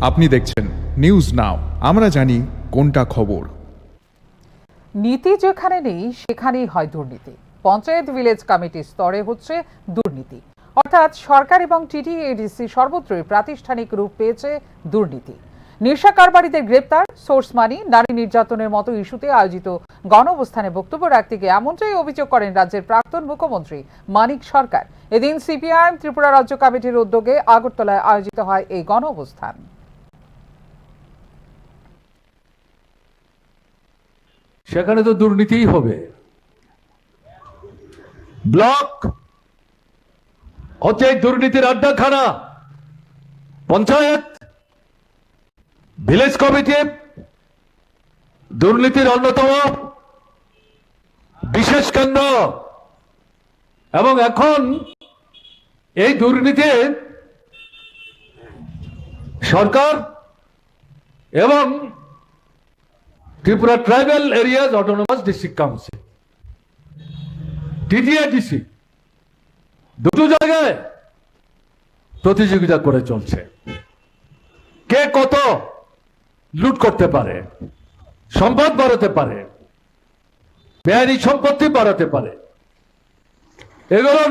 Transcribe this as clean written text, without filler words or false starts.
আপনি দেখছেন news now, আমরা জানি কোনটা খবর। নীতি যেখানে নেই সেখানেই হয় দুর্নীতি। পঞ্চায়েত ভিলেজ কমিটি স্তরে হচ্ছে দুর্নীতি, অর্থাৎ সরকার এবং টিটিএডিসি সর্বত্রই প্রাতিষ্ঠানিক রূপ পেয়েছে দুর্নীতি। নেশা কারবারিদের গ্রেপ্তার, সোর্স মানি, নারী নির্যাতনের মতো ইস্যুতে আয়োজিত গণঅবস্থানে বক্তব্য রাখতে গিয়ে এমনটাই অভিযোগ করেন রাজ্যের প্রাক্তন মুখ্যমন্ত্রী মানিক সরকার। এদিন সিপিআইএম ত্রিপুরা রাজ্য কমিটির উদ্যোগে আগরতলায় আয়োজিত হয় এই গণঅবস্থান। সেখানে তো দুর্নীতিই হবে। ব্লক হচ্ছে দুর্নীতির আড্ডাখানা, পঞ্চায়েত ভিলেজ কমিটি দুর্নীতির অন্যতম বিশেষ কেন্দ্র। এবং এখন এই দুর্নীতি সরকার এবং Tripura tribal areas autonomous district council, TTADC দুটো জায়গায় প্রতিযোগিতা করে চলছে, কে কত লুট করতে পারে, সম্পদ বাড়াতে পারে, বেআইনি সম্পত্তি বাড়াতে পারে। এগুলোর